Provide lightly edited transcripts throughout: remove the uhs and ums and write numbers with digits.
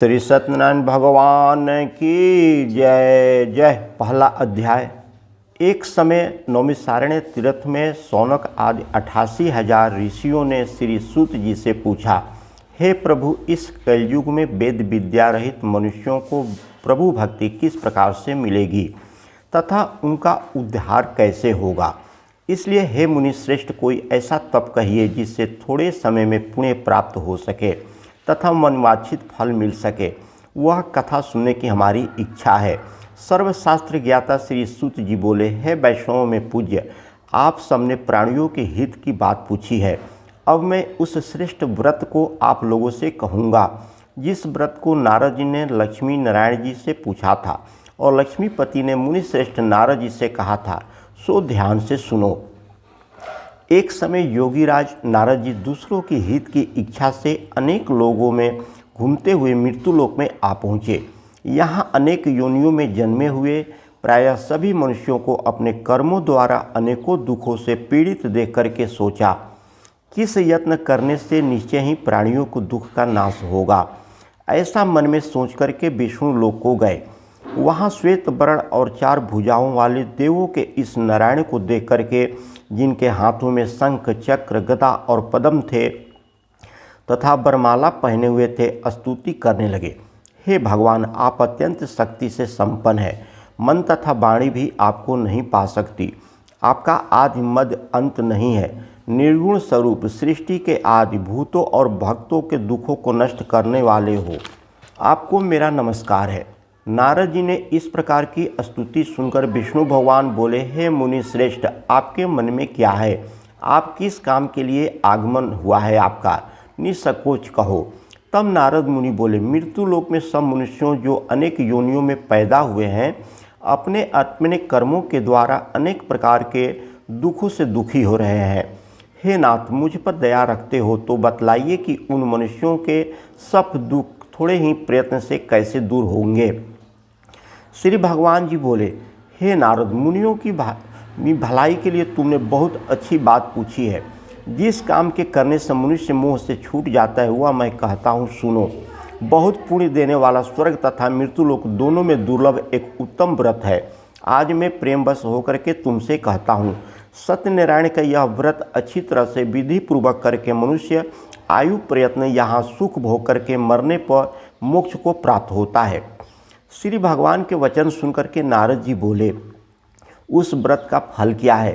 श्री सत्यनारायण भगवान की जय जय। पहला अध्याय। एक समय नौमिषारण्य तीर्थ में शौनक आदि 88,000 ऋषियों ने श्री सूत जी से पूछा, हे प्रभु, इस कलयुग में वेद विद्या रहित मनुष्यों को प्रभु भक्ति किस प्रकार से मिलेगी तथा उनका उद्धार कैसे होगा। इसलिए हे मुनि श्रेष्ठ, कोई ऐसा तप कहिए जिससे थोड़े समय में पुण्य प्राप्त हो सके तथा मनवांछित फल मिल सके। वह कथा सुनने की हमारी इच्छा है। सर्वशास्त्र ज्ञाता श्री सूत जी बोले, हे वैष्णवों में पूज्य, आप सबने प्राणियों के हित की बात पूछी है। अब मैं उस श्रेष्ठ व्रत को आप लोगों से कहूँगा जिस व्रत को नारद जी ने लक्ष्मी नारायण जी से पूछा था और लक्ष्मीपति ने मुनि श्रेष्ठ नारद जी से कहा था, सो ध्यान से सुनो। एक समय योगीराज नारद जी दूसरों की हित की इच्छा से अनेक लोगों में घूमते हुए मृत्युलोक में आ पहुँचे। यहाँ अनेक योनियों में जन्मे हुए प्रायः सभी मनुष्यों को अपने कर्मों द्वारा अनेकों दुखों से पीड़ित देख करके सोचा, किस यत्न करने से निश्चय ही प्राणियों को दुख का नाश होगा। ऐसा मन में सोच करके विष्णु लोक को गए। वहाँ श्वेत वर्ण और 4 भुजाओं वाले देवों के इस नारायण को देख करके, जिनके हाथों में शंख चक्र गदा और पद्म थे तथा वरमाला पहने हुए थे, स्तुति करने लगे। हे भगवान, आप अत्यंत शक्ति से संपन्न हैं। मन तथा वाणी भी आपको नहीं पा सकती। आपका आदि मध्य अंत नहीं है। निर्गुण स्वरूप सृष्टि के आदि भूतों और भक्तों के दुखों को नष्ट करने वाले हो। आपको मेरा नमस्कार है। नारद जी ने इस प्रकार की स्तुति सुनकर विष्णु भगवान बोले, हे मुनि श्रेष्ठ, आपके मन में क्या है? आप किस काम के लिए आगमन हुआ है आपका? निसंकोच कहो। तब नारद मुनि बोले, मृत्यु लोक में सब मनुष्यों जो अनेक योनियों में पैदा हुए हैं, अपने अपने कर्मों के द्वारा अनेक प्रकार के दुखों से दुखी हो रहे हैं। हे नाथ, मुझ पर दया रखते हो तो बतलाइए कि उन मनुष्यों के सब दुख थोड़े ही प्रयत्न से कैसे दूर होंगे। श्री भगवान जी बोले, हे नारद, मुनियों की भलाई के लिए तुमने बहुत अच्छी बात पूछी है। जिस काम के करने से मनुष्य मोह से छूट जाता है वह मैं कहता हूँ, सुनो। बहुत पुण्य देने वाला स्वर्ग तथा मृत्युलोक दोनों में दुर्लभ एक उत्तम व्रत है। आज मैं प्रेमवश होकर के तुमसे कहता हूँ, सत्यनारायण का यह व्रत अच्छी तरह से विधि पूर्वक करके मनुष्य आयु प्रयत्न यहाँ सुख भोग करके मरने पर मोक्ष को प्राप्त होता है। श्री भगवान के वचन सुनकर के नारद जी बोले, उस व्रत का फल क्या है,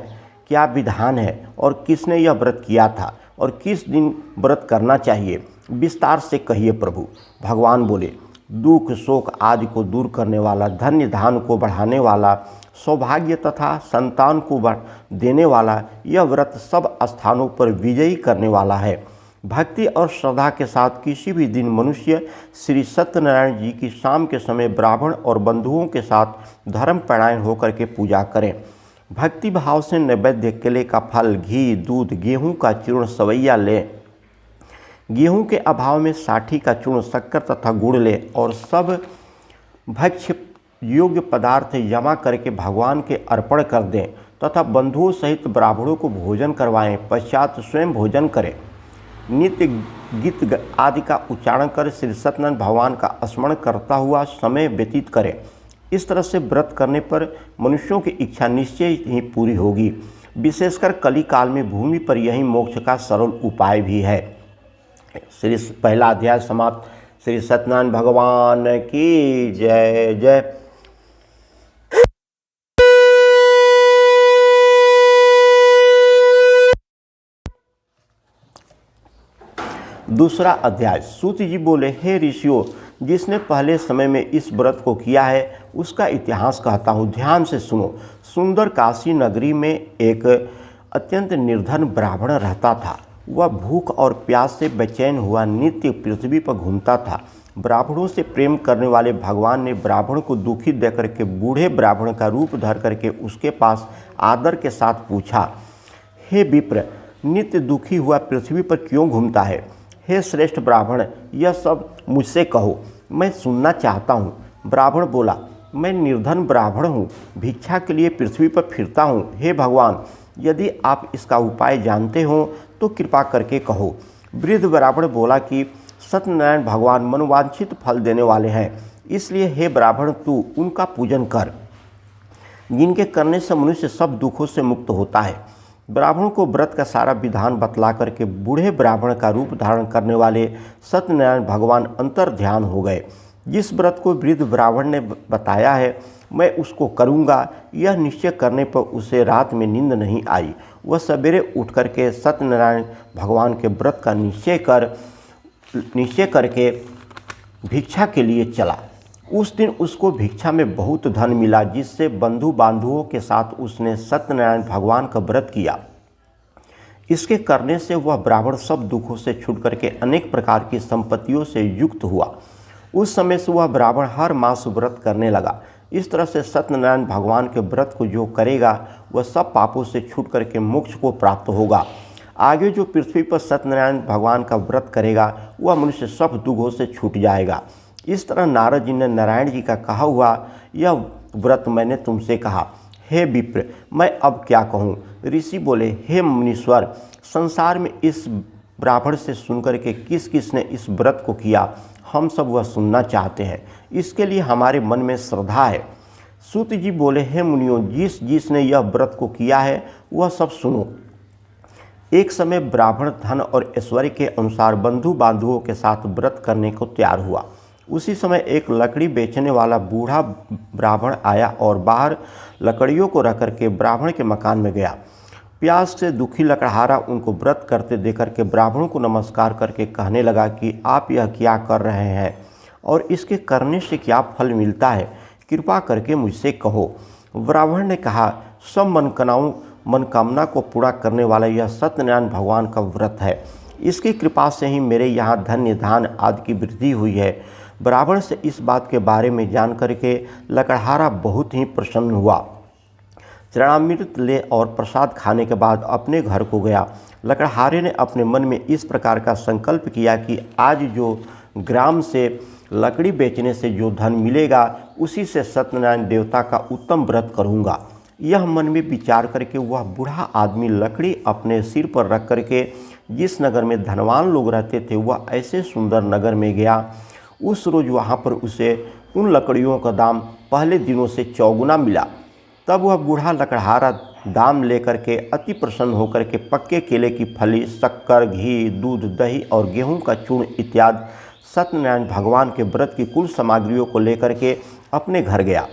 क्या विधान है और किसने यह व्रत किया था और किस दिन व्रत करना चाहिए, विस्तार से कहिए प्रभु। भगवान बोले, दुख शोक आदि को दूर करने वाला, धन्य धान को बढ़ाने वाला, सौभाग्य तथा संतान को देने वाला यह व्रत सब स्थानों पर विजयी करने वाला है। भक्ति और श्रद्धा के साथ किसी भी दिन मनुष्य श्री सत्यनारायण जी की शाम के समय ब्राह्मण और बंधुओं के साथ धर्म परायण होकर के पूजा करें। भक्ति भाव से नैवेद्य केले का फल, घी, दूध, गेहूं का चूर्ण सवैया लें। गेहूं के अभाव में साठी का चूर्ण, शक्कर तथा गुड़ लें और सब भक्ष्य योग्य पदार्थ जमा करके भगवान के अर्पण कर दें तथा बंधुओं सहित ब्राह्मणों को भोजन करवाएं। पश्चात स्वयं भोजन करें। नित्य गीत आदि का उच्चारण कर श्री सत्यनारायण भगवान का स्मरण करता हुआ समय व्यतीत करें। इस तरह से व्रत करने पर मनुष्यों की इच्छा निश्चय ही पूरी होगी। विशेषकर कली काल में भूमि पर यही मोक्ष का सरल उपाय भी है। श्री पहला अध्याय समाप्त। श्री सत्यनारायण भगवान की जय जय। दूसरा अध्याय। सूत जी बोले, हे ऋषियों, जिसने पहले समय में इस व्रत को किया है उसका इतिहास कहता हूँ, ध्यान से सुनो। सुंदर काशी नगरी में एक अत्यंत निर्धन ब्राह्मण रहता था। वह भूख और प्यास से बेचैन हुआ नित्य पृथ्वी पर घूमता था। ब्राह्मणों से प्रेम करने वाले भगवान ने ब्राह्मण को दुखी देख करके बूढ़े ब्राह्मण का रूप धर करके उसके पास आदर के साथ पूछा, हे विप्र, नित्य दुखी हुआ पृथ्वी पर क्यों घूमता है? हे श्रेष्ठ ब्राह्मण, यह सब मुझसे कहो, मैं सुनना चाहता हूँ। ब्राह्मण बोला, मैं निर्धन ब्राह्मण हूँ, भिक्षा के लिए पृथ्वी पर फिरता हूँ। हे भगवान, यदि आप इसका उपाय जानते हो तो कृपा करके कहो। वृद्ध ब्राह्मण बोला कि सत्यनारायण भगवान मनोवांछित फल देने वाले हैं, इसलिए हे ब्राह्मण तू उनका पूजन कर, जिनके करने से मनुष्य सब दुखों से मुक्त होता है। ब्राह्मण को व्रत का सारा विधान बतला करके बूढ़े ब्राह्मण का रूप धारण करने वाले सत्यनारायण भगवान अंतर ध्यान हो गए। जिस व्रत को वृद्ध ब्राह्मण ने बताया है मैं उसको करूँगा, यह निश्चय करने पर उसे रात में नींद नहीं आई। वह सवेरे उठ करके सत्यनारायण भगवान के व्रत का निश्चय करके भिक्षा के लिए चला। उस दिन उसको भिक्षा में बहुत धन मिला, जिससे बंधु बांधुओं के साथ उसने सत्यनारायण भगवान का व्रत किया। इसके करने से वह ब्राह्मण सब दुखों से छूट करके अनेक प्रकार की संपत्तियों से युक्त हुआ। उस समय से वह ब्राह्मण हर मास व्रत करने लगा। इस तरह से सत्यनारायण भगवान के व्रत को जो करेगा वह सब पापों से छूट करके मोक्ष को प्राप्त होगा। आगे जो पृथ्वी पर सत्यनारायण भगवान का व्रत करेगा वह मनुष्य सब दुखों से छूट जाएगा। इस तरह नारद जी ने नारायण जी का कहा हुआ यह व्रत मैंने तुमसे कहा। हे विप्र, मैं अब क्या कहूँ? ऋषि बोले, हे मुनीश्वर, संसार में इस ब्राह्मण से सुनकर के किस किस ने इस व्रत को किया, हम सब वह सुनना चाहते हैं। इसके लिए हमारे मन में श्रद्धा है। सूत जी बोले, हे मुनियों, जिसने यह व्रत को किया है वह सब सुनो। एक समय ब्राह्मण धन और ऐश्वर्य के अनुसार बंधु बांधुओं के साथ व्रत करने को तैयार हुआ। उसी समय एक लकड़ी बेचने वाला बूढ़ा ब्राह्मण आया और बाहर लकड़ियों को रख करके ब्राह्मण के मकान में गया। प्यास से दुखी लकड़हारा उनको व्रत करते देख के ब्राह्मण को नमस्कार करके कहने लगा कि आप यह क्या कर रहे हैं और इसके करने से क्या फल मिलता है, कृपा करके मुझसे कहो। ब्राह्मण ने कहा, सब मनकामना को पूरा करने वाला यह सत्यनारायण भगवान का व्रत है। इसकी कृपा से ही मेरे यहाँ धन्य धान आदि की वृद्धि हुई है। ब्राह्मण से इस बात के बारे में जान करके लकड़हारा बहुत ही प्रसन्न हुआ। चरणामृत ले और प्रसाद खाने के बाद अपने घर को गया। लकड़हारे ने अपने मन में इस प्रकार का संकल्प किया कि आज जो ग्राम से लकड़ी बेचने से जो धन मिलेगा उसी से सत्यनारायण देवता का उत्तम व्रत करूँगा। यह मन में विचार करके वह बूढ़ा आदमी लकड़ी अपने सिर पर रख करके जिस नगर में धनवान लोग रहते थे वह ऐसे सुंदर नगर में गया। उस रोज़ वहाँ पर उसे उन लकड़ियों का दाम पहले दिनों से चौगुना मिला। तब वह बूढ़ा लकड़हारा दाम लेकर के अति प्रसन्न होकर के पक्के केले की फली, शक्कर, घी, दूध, दही और गेहूं का चूर्ण इत्यादि सत्यनारायण भगवान के व्रत की कुल सामग्रियों को लेकर के अपने घर गया।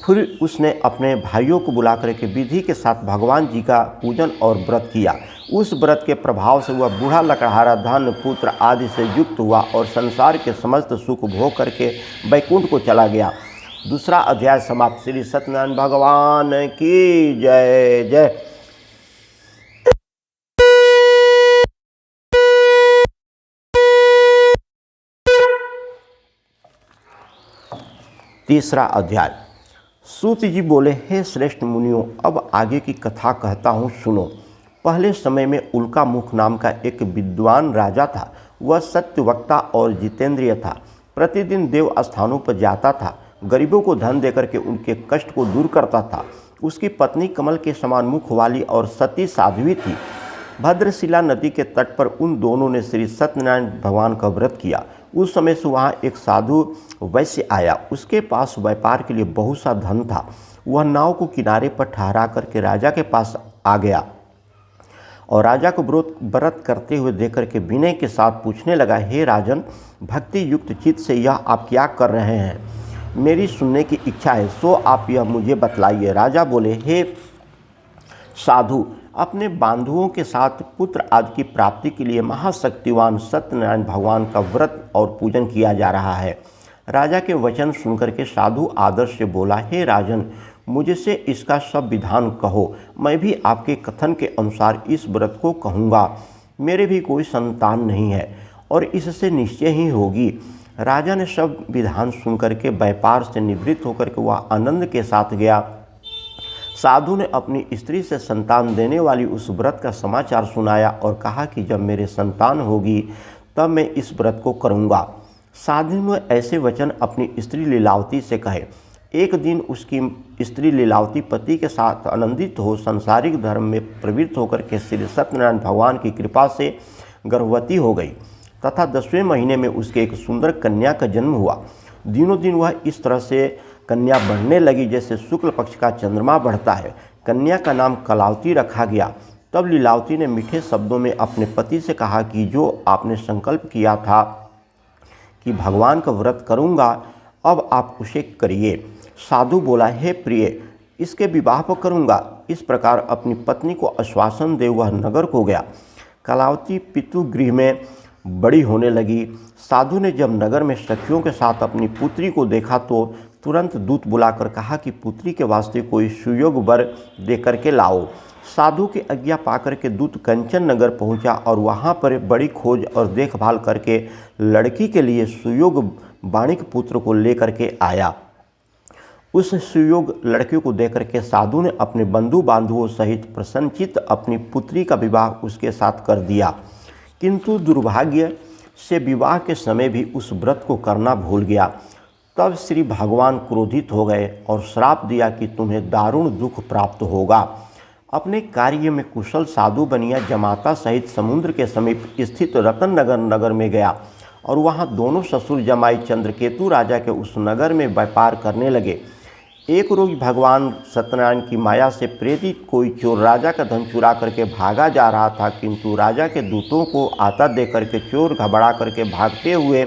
फिर उसने अपने भाइयों को बुला करके विधि के साथ भगवान जी का पूजन और व्रत किया। उस व्रत के प्रभाव से वह बूढ़ा लकड़हारा धन, पुत्र आदि से युक्त हुआ और संसार के समस्त सुख भोग करके वैकुंठ को चला गया। दूसरा अध्याय समाप्त। श्री सत्यनारायण भगवान की जय जय। तीसरा अध्याय। सूत जी बोले, हे श्रेष्ठ मुनियों, अब आगे की कथा कहता हूँ, सुनो। पहले समय में उल्का मुख नाम का एक विद्वान राजा था। वह सत्यवक्ता और जितेंद्रिय था। प्रतिदिन देव स्थानों पर जाता था, गरीबों को धन देकर के उनके कष्ट को दूर करता था। उसकी पत्नी कमल के समान मुख वाली और सती साध्वी थी। भद्रशिला नदी के तट पर उन दोनों ने श्री सत्यनारायण भगवान का व्रत किया। उस समय से वहाँ एक साधु वैश्य आया। उसके पास व्यापार के लिए बहुत सा धन था। वह नाव को किनारे पर ठहरा करके राजा के पास आ गया और राजा को व्रत करते हुए देख करके विनय के साथ पूछने लगा, हे राजन, भक्ति युक्त चित्त से यह आप क्या कर रहे हैं? मेरी सुनने की इच्छा है, सो आप यह मुझे बतलाइए। राजा बोले, हे साधु, अपने बांधुओं के साथ पुत्र आदि की प्राप्ति के लिए महाशक्तिवान सत्यनारायण भगवान का व्रत और पूजन किया जा रहा है। राजा के वचन सुनकर के साधु आदर से बोला, हे राजन, मुझसे इसका सब विधान कहो, मैं भी आपके कथन के अनुसार इस व्रत को कहूँगा। मेरे भी कोई संतान नहीं है और इससे निश्चय ही होगी। राजा ने सब विधान सुनकर के व्यापार से निवृत्त होकर के वह आनंद के साथ गया। साधु ने अपनी स्त्री से संतान देने वाली उस व्रत का समाचार सुनाया और कहा कि जब मेरे संतान होगी तब मैं इस व्रत को करूँगा। साधु ने ऐसे वचन अपनी स्त्री लीलावती से कहे। एक दिन उसकी स्त्री लीलावती पति के साथ आनंदित हो सांसारिक धर्म में प्रवृत्त होकर के श्री सत्यनारायण भगवान की कृपा से गर्भवती हो गई। तथा 10वें महीने में उसके एक सुंदर कन्या का जन्म हुआ। दिनों दिन वह इस तरह से कन्या बढ़ने लगी जैसे शुक्ल पक्ष का चंद्रमा बढ़ता है। कन्या का नाम कलावती रखा गया। तब लीलावती ने मीठे शब्दों में अपने पति से कहा कि जो आपने संकल्प किया था कि भगवान का व्रत करूँगा, अब आप उसे करिए। साधु बोला, हे प्रिय, इसके विवाह पर करूँगा। इस प्रकार अपनी पत्नी को आश्वासन दे वह नगर को गया। कलावती पितृगृह में बड़ी होने लगी। साधु ने जब नगर में सखियों के साथ अपनी पुत्री को देखा तो तुरंत दूत बुलाकर कहा कि पुत्री के वास्ते कोई सुयोग वर दे करके लाओ। साधु की आज्ञा पाकर के दूत कंचन नगर पहुंचा और वहां पर बड़ी खोज और देखभाल करके लड़की के लिए सुयोग वाणिक पुत्र को लेकर के आया। उस सुयोग लड़की को देकर के साधु ने अपने बंधु बांधवों सहित प्रसन्नचित्त अपनी पुत्री का विवाह उसके साथ कर दिया। किंतु दुर्भाग्य से विवाह के समय भी उस व्रत को करना भूल गया। तब श्री भगवान क्रोधित हो गए और श्राप दिया कि तुम्हें दारुण दुख प्राप्त होगा। अपने कार्य में कुशल साधु बनिया जमाता सहित समुद्र के समीप स्थित रतन नगर में गया और वहां दोनों ससुर जमाई चंद्रकेतु राजा के उस नगर में व्यापार करने लगे। एक रोज भगवान सत्यनारायण की माया से प्रेरित कोई चोर राजा का धन चुरा करके भागा जा रहा था, किंतु राजा के दूतों को आता देख करके चोर घबरा करके भागते हुए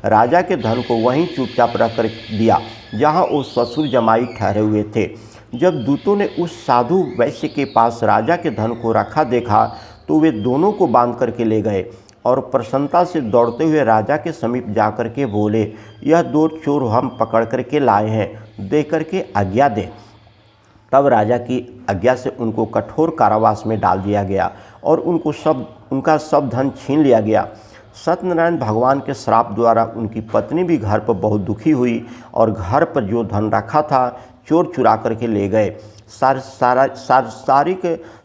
राजा के धन को वहीं चुपचाप रख कर दिया जहां वो ससुर जमाई ठहरे हुए थे। जब दूतों ने उस साधु वैश्य के पास राजा के धन को रखा देखा तो वे दोनों को बांध करके ले गए और प्रसन्नता से दौड़ते हुए राजा के समीप जाकर के बोले, यह 2 चोर हम पकड़ करके लाए हैं, दे करके आज्ञा दे। तब राजा की आज्ञा से उनको कठोर कारावास में डाल दिया गया और उनका सब धन छीन लिया गया। सत्यनारायण भगवान के श्राप द्वारा उनकी पत्नी भी घर पर बहुत दुखी हुई और घर पर जो धन रखा था चोर चुरा करके ले गए।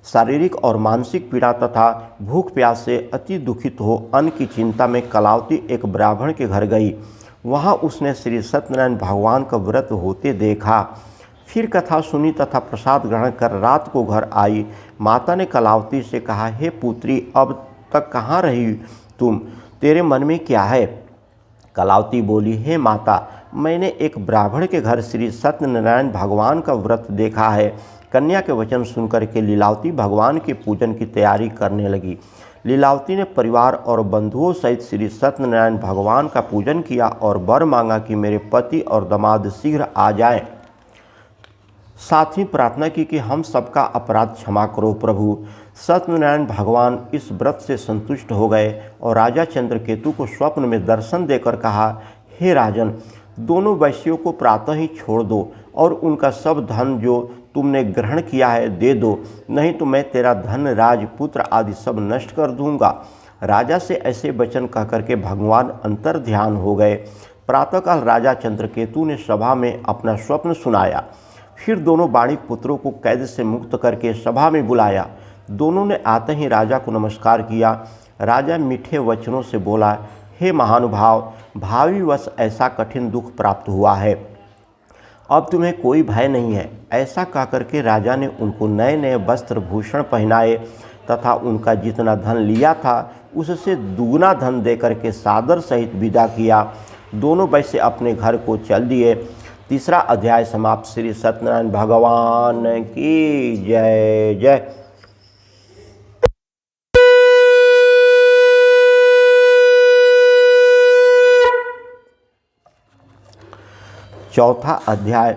शारीरिक और मानसिक पीड़ा तथा भूख प्यास से अति दुखित हो अन्न की चिंता में कलावती एक ब्राह्मण के घर गई। वहां उसने श्री सत्यनारायण भगवान का व्रत होते देखा। फिर कथा सुनी तथा प्रसाद ग्रहण कर रात को घर आई। माता ने कलावती से कहा, हे पुत्री, अब तक कहाँ रही तुम? तेरे मन में क्या है? कलावती बोली, हे माता, मैंने एक ब्राह्मण के घर श्री सत्यनारायण भगवान का व्रत देखा है। कन्या के वचन सुनकर के लीलावती भगवान के पूजन की तैयारी करने लगी। लीलावती ने परिवार और बंधुओं सहित श्री सत्यनारायण भगवान का पूजन किया और वर मांगा कि मेरे पति और दामाद शीघ्र आ जाएं। साथ ही प्रार्थना की कि हम सबका अपराध क्षमा करो प्रभु। सत्यनारायण भगवान इस व्रत से संतुष्ट हो गए और राजा चंद्रकेतु को स्वप्न में दर्शन देकर कहा, हे राजन, दोनों वैश्यों को प्रातः ही छोड़ दो और उनका सब धन जो तुमने ग्रहण किया है दे दो, नहीं तो मैं तेरा धन, राजपुत्र आदि सब नष्ट कर दूंगा। राजा से ऐसे वचन कह करके भगवान अंतर ध्यान हो गए। प्रातःकाल राजा चंद्रकेतु ने सभा में अपना स्वप्न सुनाया। फिर दोनों वाणिक पुत्रों को कैद से मुक्त करके सभा में बुलाया। दोनों ने आते ही राजा को नमस्कार किया। राजा मीठे वचनों से बोला, हे महानुभाव, भावीवश ऐसा कठिन दुख प्राप्त हुआ है, अब तुम्हें कोई भय नहीं है। ऐसा कहकर के राजा ने उनको नए नए वस्त्र भूषण पहनाए तथा उनका जितना धन लिया था उससे दुगुना धन देकर के सादर सहित विदा किया। दोनों वैश्य अपने घर को चल दिए। 3रा अध्याय समाप्त। श्री सत्यनारायण भगवान की जय जय। चौथा अध्याय।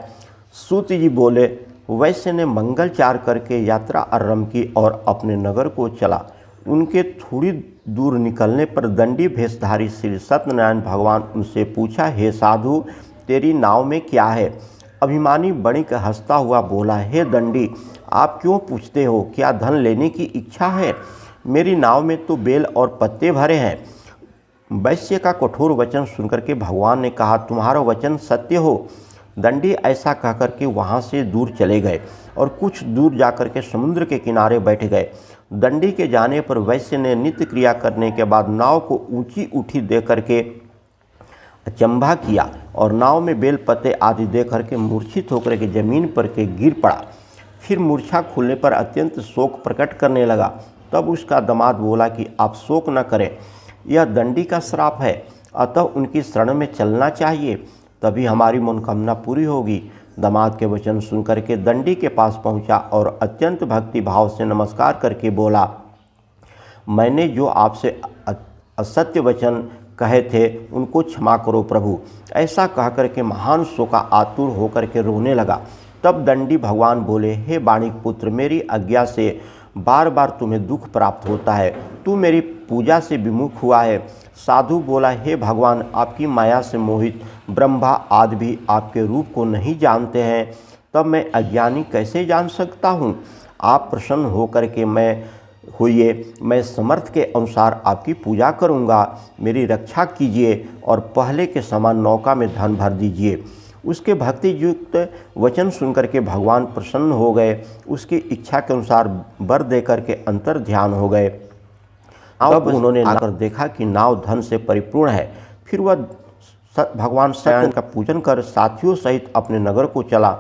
सूत जी बोले, वैश्य ने मंगलचार करके यात्रा आरंभ की और अपने नगर को चला। उनके थोड़ी दूर निकलने पर दंडी भेषधारी श्री सत्यनारायण भगवान उनसे पूछा, हे साधु, तेरी नाव में क्या है? अभिमानी वणिक हंसता हुआ बोला, हे दंडी, आप क्यों पूछते हो? क्या धन लेने की इच्छा है? मेरी नाव में तो बेल और पत्ते भरे हैं। वैश्य का कठोर वचन सुनकर के भगवान ने कहा, तुम्हारा वचन सत्य हो। दंडी ऐसा कहकर के वहाँ से दूर चले गए और कुछ दूर जाकर के समुद्र के किनारे बैठ गए। दंडी के जाने पर वैश्य ने नित्य क्रिया करने के बाद नाव को ऊंची उठी दे करके अचंभा किया और नाव में बेल पत्ते आदि दे करके मूर्छित होकर के जमीन पर के गिर पड़ा। फिर मूर्छा खुलने पर अत्यंत शोक प्रकट करने लगा। तब उसका दामाद बोला कि आप शोक न करें, यह दंडी का श्राप है, अतः उनकी शरण में चलना चाहिए, तभी हमारी मनोकामना पूरी होगी। दामाद के वचन सुनकर के दंडी के पास पहुंचा और अत्यंत भक्ति भाव से नमस्कार करके बोला, मैंने जो आपसे असत्य वचन कहे थे उनको क्षमा करो प्रभु। ऐसा कह करके महान शोका आतुर होकर के रोने लगा। तब दंडी भगवान बोले, हे बाणिक पुत्र, मेरी आज्ञा से बार बार तुम्हें दुख प्राप्त होता है, तू मेरी पूजा से विमुख हुआ है। साधु बोला, हे भगवान, आपकी माया से मोहित ब्रह्मा आदि भी आपके रूप को नहीं जानते हैं, तब मैं अज्ञानी कैसे जान सकता हूँ। आप प्रसन्न होकर के मैं समर्थ के अनुसार आपकी पूजा करूँगा। मेरी रक्षा कीजिए और पहले के समान नौका में धन भर दीजिए। उसके भक्ति युक्त वचन सुनकर के भगवान प्रसन्न हो गए, उसकी इच्छा के अनुसार वर देकर के अंतर ध्यान हो गए। अब उन्होंने आकर देखा कि नाव धन से परिपूर्ण है। फिर वह भगवान सत्यनारायण का पूजन कर साथियों सहित अपने नगर को चला।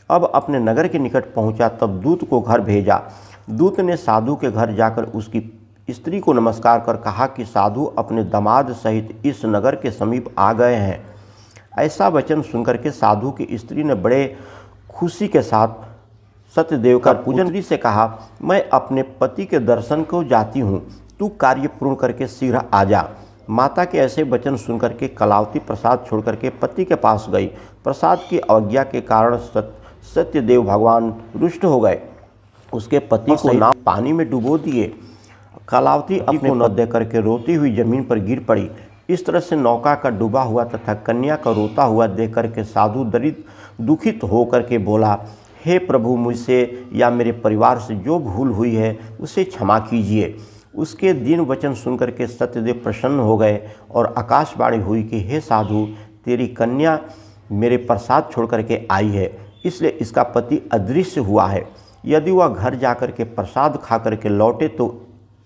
अब अपने नगर के निकट पहुंचा, तब दूत को घर भेजा। दूत ने साधु के घर जाकर उसकी स्त्री को नमस्कार कर कहा कि साधु अपने दामाद सहित इस नगर के समीप आ गए हैं। ऐसा वचन सुनकर के साधु की स्त्री ने बड़े खुशी के साथ सत्यदेव का पूजन से कहा, मैं अपने पति के दर्शन को जाती हूँ, तू कार्य पूर्ण करके शीघ्र आ जा। माता के ऐसे वचन सुनकर के कलावती प्रसाद छोड़कर के पति के पास गई। प्रसाद की अवज्ञा के कारण सत्यदेव भगवान रुष्ट हो गए, उसके पति को नाव पानी में डुबो दिए। कलावती अपने को न दे करके रोती हुई जमीन पर गिर पड़ी। इस तरह से नौका का डूबा हुआ तथा कन्या का रोता हुआ देख करके साधु दरिद्र दुखित होकर के बोला, हे प्रभु, मुझसे या मेरे परिवार से जो भूल हुई है उसे क्षमा कीजिए। उसके दीन वचन सुनकर के सत्यदेव प्रसन्न हो गए और आकाशवाणी हुई कि हे साधु, तेरी कन्या मेरे प्रसाद छोड़ करके आई है, इसलिए इसका पति अदृश्य हुआ है। यदि वह घर जाकर के प्रसाद खा करके लौटे तो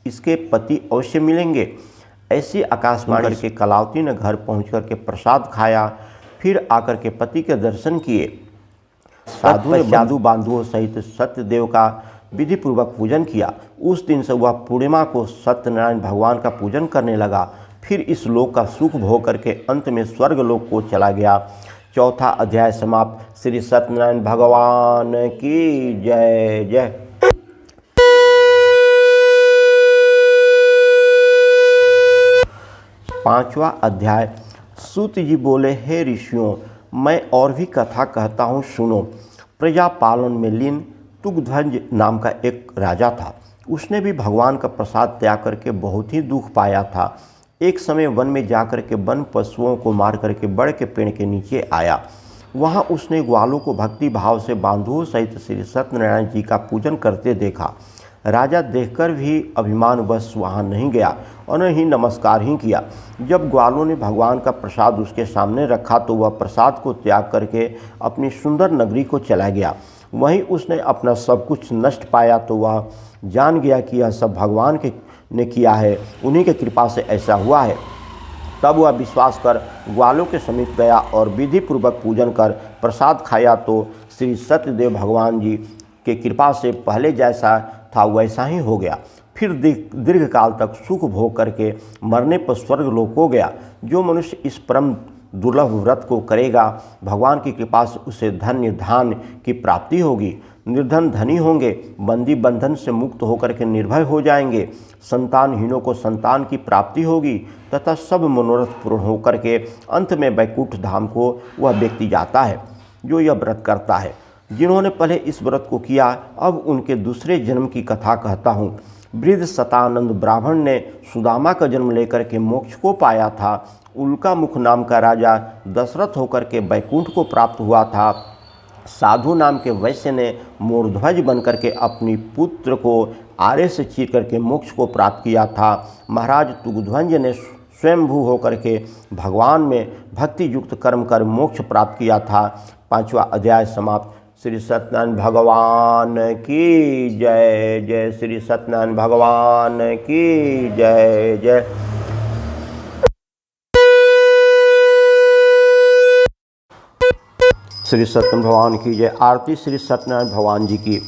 इसके पति अवश्य मिलेंगे। ऐसी आकाशवाणी करके कलावती ने घर पहुँच करके प्रसाद खाया, फिर आकर के पति के दर्शन किए। साधु ने साधु बांधुओं सहित सत्यदेव का विधि पूर्वक पूजन किया। उस दिन से वह पूर्णिमा को सत्यनारायण भगवान का पूजन करने लगा। फिर इस लोक का सुख भोग करके अंत में स्वर्ग लोक को चला गया। चौथा अध्याय समाप्त। श्री सत्यनारायण भगवान की जय जय। पांचवा अध्याय। सूत जी बोले, हे ऋषियों, मैं और भी कथा कहता हूँ, सुनो। प्रजा पालन में लीन तुंगध्वज नाम का एक राजा था। उसने भी भगवान का प्रसाद त्याग करके बहुत ही दुख पाया था। एक समय वन में जाकर के वन पशुओं को मार करके बड़ के पेड़ के नीचे आया। वहाँ उसने ग्वालों को भक्ति भाव से बांधुओं सहित श्री सत्यनारायण जी का पूजन करते देखा। राजा देखकर भी अभिमानवश वहाँ नहीं गया और न ही नमस्कार ही किया। जब ग्वालों ने भगवान का प्रसाद उसके सामने रखा तो वह प्रसाद को त्याग करके अपनी सुंदर नगरी को चला गया। वहीं उसने अपना सब कुछ नष्ट पाया तो वह जान गया कि यह सब भगवान ने किया है, उन्हीं के कृपा से ऐसा हुआ है। तब वह विश्वास कर ग्वालों के समीप गया और विधि पूर्वक पूजन कर प्रसाद खाया तो श्री सत्यदेव भगवान जी के कृपा से पहले जैसा था वैसा ही हो गया। फिर दीर्घ काल तक सुख भोग करके मरने पर स्वर्ग लोक हो गया। जो मनुष्य इस परम दुर्लभ व्रत को करेगा, भगवान की कृपा से उसे धन्य धान की प्राप्ति होगी। निर्धन धनी होंगे, बंदी बंधन से मुक्त होकर के निर्भय हो जाएंगे। संतानहीनों को संतान की प्राप्ति होगी तथा सब मनोरथ पूर्ण होकर के अंत में वैकुंठ धाम को वह व्यक्ति जाता है जो यह व्रत करता है। जिन्होंने पहले इस व्रत को किया, अब उनके दूसरे जन्म की कथा कहता हूँ। वृद्ध सतानंद ब्राह्मण ने सुदामा का जन्म लेकर के मोक्ष को पाया था। उल्का मुख नाम का राजा दशरथ होकर के वैकुंठ को प्राप्त हुआ था। साधु नाम के वैश्य ने मोरध्वज बनकर के अपनी पुत्र को आरे से चीर करके मोक्ष को प्राप्त किया था। महाराज तुंगध्वज ने स्वयंभू होकर के भगवान में भक्ति युक्त कर्म कर मोक्ष प्राप्त किया था। पांचवा अध्याय समाप्त। श्री सत्यनारायण भगवान की जय जय। श्री सत्यनारायण भगवान की जय जय। श्री सत्यनारायण भगवान की जय। आरती श्री सत्यनारायण भगवान जी की।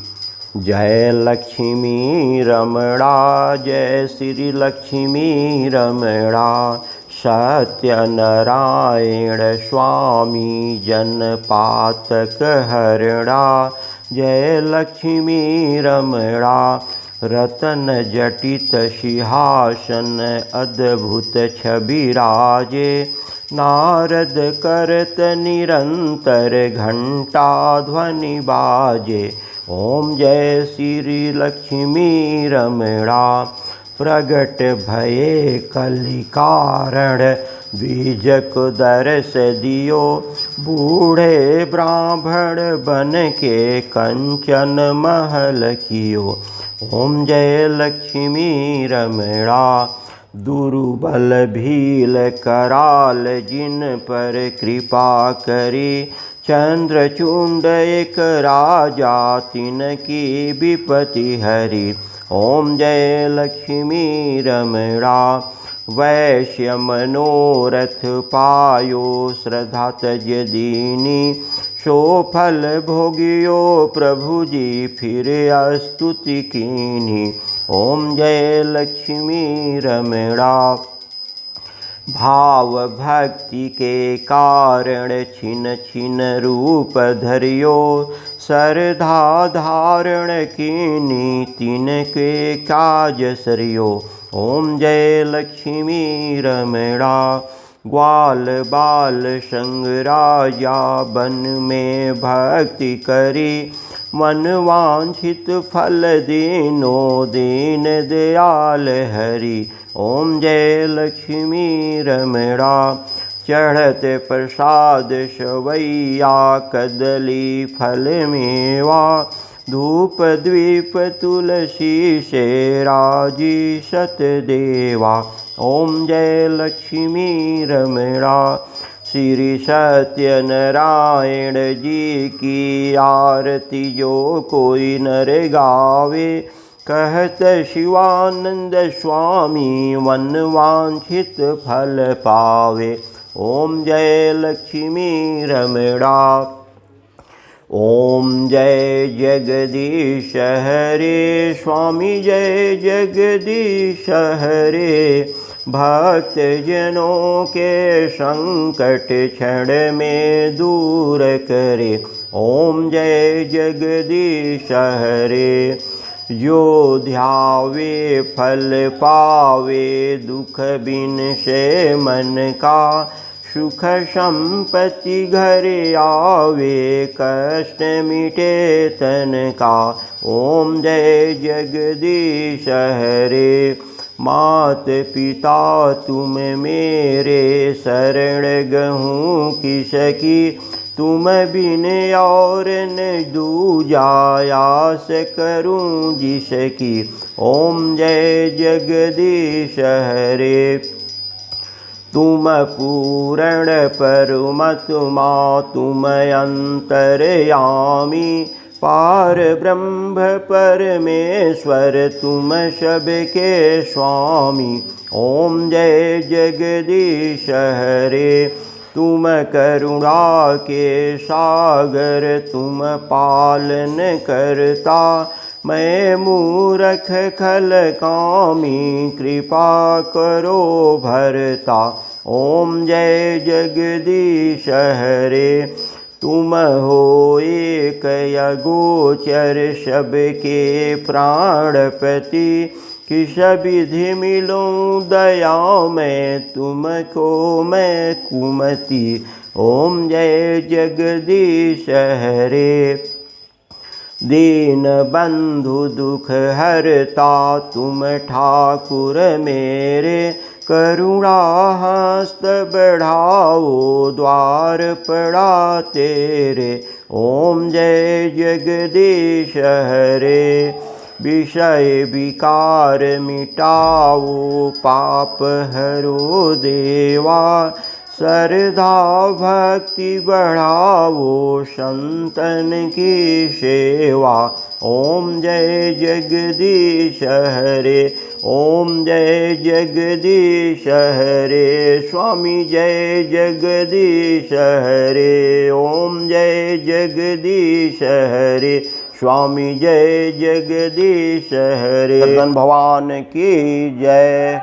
जय लक्ष्मी रमणा, जय श्री लक्ष्मी रमणा। सत्यनारायण स्वामी जनपातक हरणा, जय लक्ष्मी रमणा। रतन जटित सिंहासन अद्भुत छबिराजे, नारद करत निरंतर घंटा ध्वनि बाजे। ओम जय श्री लक्ष्मी रमणा। प्रगट भये कलि कारण, बीजक दर्श दियो। बूढ़े ब्राह्मण बन के कंचन महल कियो। ओम जय लक्ष्मी रमणा। दुर्बल भील कराल जिन पर कृपा करी, चंद्रचूंड एक राजा तिनकी विपति हरि। ओम जय लक्ष्मी रमणा। वैश्य मनोरथ पायो श्रद्धा तज दीनी, सो फल भोगियो प्रभु जी फिर स्तुति कीनी। ओम जय लक्ष्मी रमणा। भाव भक्ति के कारण छिन छिन रूप धरियो, सरधा धारण कीनी तिनके काज सरियो। ओम जय लक्ष्मी रमणा। ग्वाल बाल संग राजा बन में भक्ति करी, मन वांछित फल दीनो दीन दयाल हरि। ओम जय लक्ष्मी रमणा। चढ़त प्रसाद सवैया कदली फल मेवा, धूप द्वीप तुलसी से राजी सतदेवा। ओम जय लक्ष्मी रमणा। श्री सत्यनारायण जी की आरती जो कोई नर गावे, कहत शिवानंद स्वामी मन वांछित फल पावे। ओम जय लक्ष्मी रमणा। ओम जय जगदीश हरे, स्वामी जय जगदीश हरे। भक्त जनों के संकट क्षण में दूर करे। ओम जय जगदीश हरे। जो ध्यावे फल पावे, दुख बिन से मन का। सुख संपत्ति घर आवे, कष्ट मिटे तन का। ओम जय जगदीश हरे। मात पिता तुम मेरे, शरण गहूँ किसकी। तुम बिन और न दूजा, आस करूँ जिसकी। ओम जय जगदीश हरे। तुम पूरण परमात्मा, तुम अंतर्यामी। पार ब्रह्म परमेश्वर, तुम सबके स्वामी। ओम जय जगदीश हरे। तुम करुणा के सागर, तुम पालन करता। मैं मूरख खल कामी, कृपा करो भरता। ओम जय जगदीश हरे। तुम हो एक अगोचर, सबके प्राणपति। किस विधि मिलूं दया में, तुमको मैं कुमति। ओम जय जगदीश हरे। दीन बंधु दुख हरता, तुम ठाकुर मेरे। करुणा हस्त बढ़ाओ, द्वार पड़ा तेरे। ओम जय जगदीश हरे। विषय विकार मिटाओ, पाप हरो देवा। श्रद्धा भक्ति बढ़ाओ, संतन की सेवा। ओम जय जगदीश हरे। ओम जय जगदीश हरे। स्वामी जय जगदीश हरे। ओम जय जगदीश हरे। स्वामी जय जगदीश हरे। सदन भगवान की जय।